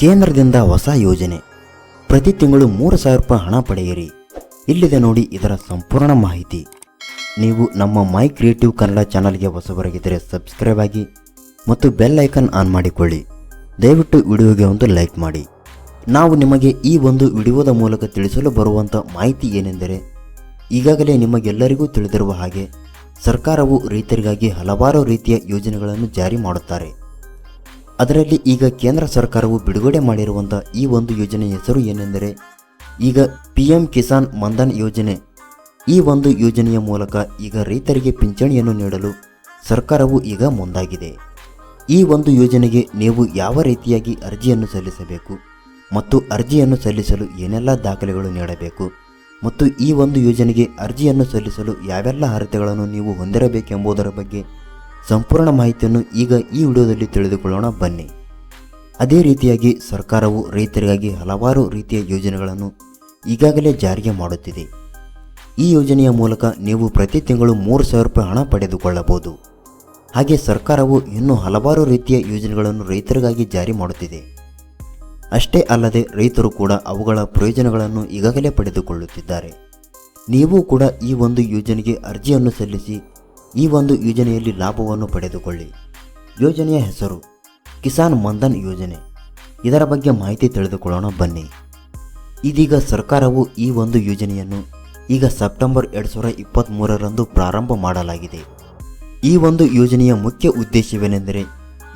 ಕೇಂದ್ರದಿಂದ ಹೊಸ ಯೋಜನೆ. ಪ್ರತಿ ತಿಂಗಳು 3,000 ರೂಪಾಯಿ ಹಣ ಪಡೆಯಿರಿ. ಇಲ್ಲಿದೆ ನೋಡಿ ಇದರ ಸಂಪೂರ್ಣ ಮಾಹಿತಿ. ನೀವು ನಮ್ಮ ಮೈ ಕ್ರಿಯೇಟಿವ್ ಕನ್ನಡ ಚಾನಲ್ಗೆ ಹೊಸಬರಾಗಿದ್ದರೆ ಸಬ್ಸ್ಕ್ರೈಬ್ ಆಗಿ ಮತ್ತು ಬೆಲ್ ಐಕನ್ ಆನ್ ಮಾಡಿಕೊಳ್ಳಿ. ದಯವಿಟ್ಟು ವಿಡಿಯೋಗೆ ಒಂದು ಲೈಕ್ ಮಾಡಿ. ನಾವು ನಿಮಗೆ ಈ ಒಂದು ವಿಡಿಯೋದ ಮೂಲಕ ತಿಳಿಸಲು ಬರುವಂಥ ಮಾಹಿತಿ ಏನೆಂದರೆ, ಈಗಾಗಲೇ ನಿಮಗೆಲ್ಲರಿಗೂ ತಿಳಿದಿರುವ ಹಾಗೆ ಸರ್ಕಾರವು ರೈತರಿಗಾಗಿ ಹಲವಾರು ರೀತಿಯ ಯೋಜನೆಗಳನ್ನು ಜಾರಿ ಮಾಡುತ್ತಾರೆ. ಅದರಲ್ಲಿ ಈಗ ಕೇಂದ್ರ ಸರ್ಕಾರವು ಬಿಡುಗಡೆ ಮಾಡಿರುವಂಥ ಈ ಒಂದು ಯೋಜನೆಯ ಹೆಸರು ಏನೆಂದರೆ, ಈಗ PM ಕಿಸಾನ್ ಮನ್ಧನ್ ಯೋಜನೆ. ಈ ಒಂದು ಯೋಜನೆಯ ಮೂಲಕ ಈಗ ರೈತರಿಗೆ ಪಿಂಚಣಿಯನ್ನು ನೀಡಲು ಸರ್ಕಾರವು ಈಗ ಮುಂದಾಗಿದೆ. ಈ ಒಂದು ಯೋಜನೆಗೆ ನೀವು ಯಾವ ರೀತಿಯಾಗಿ ಅರ್ಜಿಯನ್ನು ಸಲ್ಲಿಸಬೇಕು ಮತ್ತು ಅರ್ಜಿಯನ್ನು ಸಲ್ಲಿಸಲು ಏನೆಲ್ಲ ದಾಖಲೆಗಳು ನೀಡಬೇಕು ಮತ್ತು ಈ ಒಂದು ಯೋಜನೆಗೆ ಅರ್ಜಿಯನ್ನು ಸಲ್ಲಿಸಲು ಯಾವೆಲ್ಲ ಅರ್ಹತೆಗಳನ್ನು ನೀವು ಹೊಂದಿರಬೇಕೆಂಬುದರ ಬಗ್ಗೆ ಸಂಪೂರ್ಣ ಮಾಹಿತಿಯನ್ನು ಈಗ ಈ ವಿಡಿಯೋದಲ್ಲಿ ತಿಳಿದುಕೊಳ್ಳೋಣ ಬನ್ನಿ. ಅದೇ ರೀತಿಯಾಗಿ ಸರ್ಕಾರವು ರೈತರಿಗಾಗಿ ಹಲವಾರು ರೀತಿಯ ಯೋಜನೆಗಳನ್ನು ಈಗಾಗಲೇ ಜಾರಿಗೆ ಮಾಡುತ್ತಿದೆ. ಈ ಯೋಜನೆಯ ಮೂಲಕ ನೀವು ಪ್ರತಿ ತಿಂಗಳು 3,000 ರೂಪಾಯಿ ಹಣ ಪಡೆದುಕೊಳ್ಳಬಹುದು. ಹಾಗೆ ಸರ್ಕಾರವು ಇನ್ನೂ ಹಲವಾರು ರೀತಿಯ ಯೋಜನೆಗಳನ್ನು ರೈತರಿಗಾಗಿ ಜಾರಿ ಮಾಡುತ್ತಿದೆ. ಅಷ್ಟೇ ಅಲ್ಲದೆ ರೈತರು ಕೂಡ ಅವುಗಳ ಪ್ರಯೋಜನಗಳನ್ನು ಈಗಾಗಲೇ ಪಡೆದುಕೊಳ್ಳುತ್ತಿದ್ದಾರೆ. ನೀವು ಕೂಡ ಈ ಒಂದು ಯೋಜನೆಗೆ ಅರ್ಜಿಯನ್ನು ಸಲ್ಲಿಸಿ ಈ ಒಂದು ಯೋಜನೆಯಲ್ಲಿ ಲಾಭವನ್ನು ಪಡೆದುಕೊಳ್ಳಿ. ಯೋಜನೆಯ ಹೆಸರು ಕಿಸಾನ್ ಮನ್ಧನ್ ಯೋಜನೆ. ಇದರ ಬಗ್ಗೆ ಮಾಹಿತಿ ತಿಳಿದುಕೊಳ್ಳೋಣ ಬನ್ನಿ. ಇದೀಗ ಸರ್ಕಾರವು ಈ ಒಂದು ಯೋಜನೆಯನ್ನು ಈಗ ಸೆಪ್ಟೆಂಬರ್ 2023ರಂದು ಪ್ರಾರಂಭ ಮಾಡಲಾಗಿದೆ. ಈ ಒಂದು ಯೋಜನೆಯ ಮುಖ್ಯ ಉದ್ದೇಶವೇನೆಂದರೆ,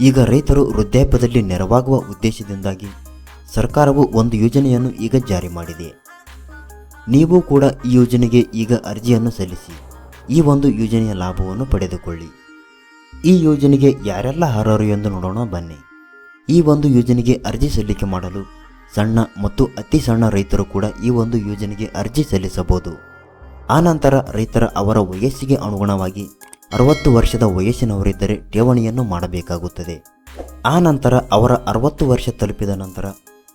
ಈಗ ರೈತರು ವೃದ್ಧಾಪ್ಯದಲ್ಲಿ ನೆರವಾಗುವ ಉದ್ದೇಶದಿಂದಾಗಿ ಸರ್ಕಾರವು ಒಂದು ಯೋಜನೆಯನ್ನು ಈಗ ಜಾರಿ ಮಾಡಿದೆ. ನೀವು ಕೂಡ ಈ ಯೋಜನೆಗೆ ಈಗ ಅರ್ಜಿಯನ್ನು ಸಲ್ಲಿಸಿ ಈ ಒಂದು ಯೋಜನೆಯ ಲಾಭವನ್ನು ಪಡೆದುಕೊಳ್ಳಿ. ಈ ಯೋಜನೆಗೆ ಯಾರೆಲ್ಲ ಅರ್ಹರು ಎಂದು ನೋಡೋಣ ಬನ್ನಿ. ಈ ಒಂದು ಯೋಜನೆಗೆ ಅರ್ಜಿ ಸಲ್ಲಿಕೆ ಮಾಡಲು ಸಣ್ಣ ಮತ್ತು ಅತಿ ಸಣ್ಣ ರೈತರು ಕೂಡ ಈ ಒಂದು ಯೋಜನೆಗೆ ಅರ್ಜಿ ಸಲ್ಲಿಸಬಹುದು. ಆನಂತರ ರೈತರ ಅವರ ವಯಸ್ಸಿಗೆ ಅನುಗುಣವಾಗಿ 60 ವರ್ಷದ ವಯಸ್ಸಿನವರಿದ್ದರೆ ಠೇವಣಿಯನ್ನು ಮಾಡಬೇಕಾಗುತ್ತದೆ. ಆನಂತರ ಅವರ 60 ವರ್ಷ ತಲುಪಿದ ನಂತರ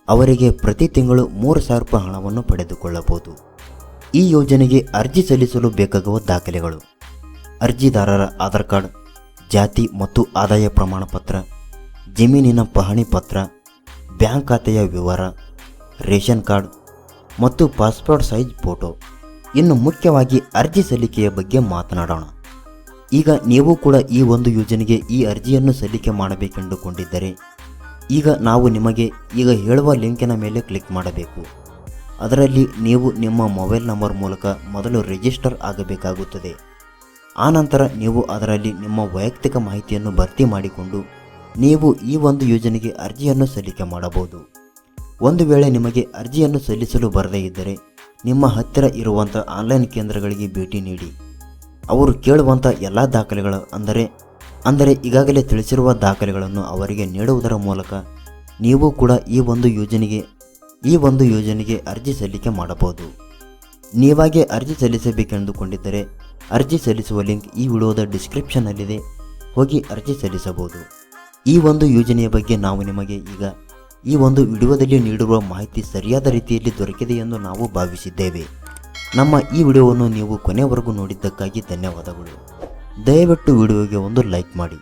ಅವರಿಗೆ ಪ್ರತಿ ತಿಂಗಳು 3,000 ರೂಪಾಯಿ ಹಣವನ್ನು ಪಡೆದುಕೊಳ್ಳಬಹುದು. ಈ ಯೋಜನೆಗೆ ಅರ್ಜಿ ಸಲ್ಲಿಸಲು ಬೇಕಾಗುವ ದಾಖಲೆಗಳು: ಅರ್ಜಿದಾರರ ಆಧಾರ್ ಕಾರ್ಡ್, ಜಾತಿ ಮತ್ತು ಆದಾಯ ಪ್ರಮಾಣ ಪತ್ರ, ಜಮೀನಿನ ಪಹಣಿ ಪತ್ರ, ಬ್ಯಾಂಕ್ ಖಾತೆಯ ವಿವರ, ರೇಷನ್ ಕಾರ್ಡ್ ಮತ್ತು ಪಾಸ್ಪೋರ್ಟ್ ಸೈಜ್ ಫೋಟೋ. ಇನ್ನು ಮುಖ್ಯವಾಗಿ ಅರ್ಜಿ ಸಲ್ಲಿಕೆಯ ಬಗ್ಗೆ ಮಾತನಾಡೋಣ. ಈಗ ನೀವು ಕೂಡ ಈ ಒಂದು ಯೋಜನೆಗೆ ಈ ಅರ್ಜಿಯನ್ನು ಸಲ್ಲಿಕೆ ಮಾಡಬೇಕೆಂದುಕೊಂಡಿದ್ದರೆ ಈಗ ನಾವು ನಿಮಗೆ ಈಗ ಹೇಳುವ ಲಿಂಕಿನ ಮೇಲೆ ಕ್ಲಿಕ್ ಮಾಡಬೇಕು. ಅದರಲ್ಲಿ ನೀವು ನಿಮ್ಮ ಮೊಬೈಲ್ ನಂಬರ್ ಮೂಲಕ ಮೊದಲು ರಿಜಿಸ್ಟರ್ ಆಗಬೇಕಾಗುತ್ತದೆ. ಆನಂತರ ನೀವು ಅದರಲ್ಲಿ ನಿಮ್ಮ ವೈಯಕ್ತಿಕ ಮಾಹಿತಿಯನ್ನು ಭರ್ತಿ ಮಾಡಿಕೊಂಡು ನೀವು ಈ ಒಂದು ಯೋಜನೆಗೆ ಅರ್ಜಿಯನ್ನು ಸಲ್ಲಿಕೆ ಮಾಡಬಹುದು. ಒಂದು ವೇಳೆ ನಿಮಗೆ ಅರ್ಜಿಯನ್ನು ಸಲ್ಲಿಸಲು ಬರದೇ ಇದ್ದರೆ ನಿಮ್ಮ ಹತ್ತಿರ ಇರುವಂಥ ಆನ್ಲೈನ್ ಕೇಂದ್ರಗಳಿಗೆ ಭೇಟಿ ನೀಡಿ ಅವರು ಕೇಳುವಂಥ ಎಲ್ಲ ದಾಖಲೆಗಳು ಅಂದರೆ ಈಗಾಗಲೇ ತಿಳಿಸಿರುವ ದಾಖಲೆಗಳನ್ನು ಅವರಿಗೆ ನೀಡುವುದರ ಮೂಲಕ ನೀವು ಕೂಡ ಈ ಒಂದು ಯೋಜನೆಗೆ ಅರ್ಜಿ ಸಲ್ಲಿಕೆ ಮಾಡಬಹುದು. ನೀವಾಗೆ ಅರ್ಜಿ ಸಲ್ಲಿಸಬೇಕೆಂದುಕೊಂಡಿದ್ದರೆ ಅರ್ಜಿ ಸಲ್ಲಿಸುವ ಲಿಂಕ್ ಈ ವಿಡಿಯೋದ ಡಿಸ್ಕ್ರಿಪ್ಷನ್ನಲ್ಲಿದೆ, ಹೋಗಿ ಅರ್ಜಿ ಸಲ್ಲಿಸಬಹುದು. ಈ ಒಂದು ಯೋಜನೆಯ ಬಗ್ಗೆ ನಾವು ನಿಮಗೆ ಈಗ ಈ ಒಂದು ವಿಡಿಯೋದಲ್ಲಿ ನೀಡಿರುವ ಮಾಹಿತಿ ಸರಿಯಾದ ರೀತಿಯಲ್ಲಿ ದೊರಕಿದೆ ಎಂದು ನಾವು ಭಾವಿಸಿದ್ದೇವೆ. ನಮ್ಮ ಈ ವಿಡಿಯೋವನ್ನು ನೀವು ಕೊನೆಯವರೆಗೂ ನೋಡಿದ್ದಕ್ಕಾಗಿ ಧನ್ಯವಾದಗಳು. ದಯವಿಟ್ಟು ವಿಡಿಯೋಗೆ ಒಂದು ಲೈಕ್ ಮಾಡಿ.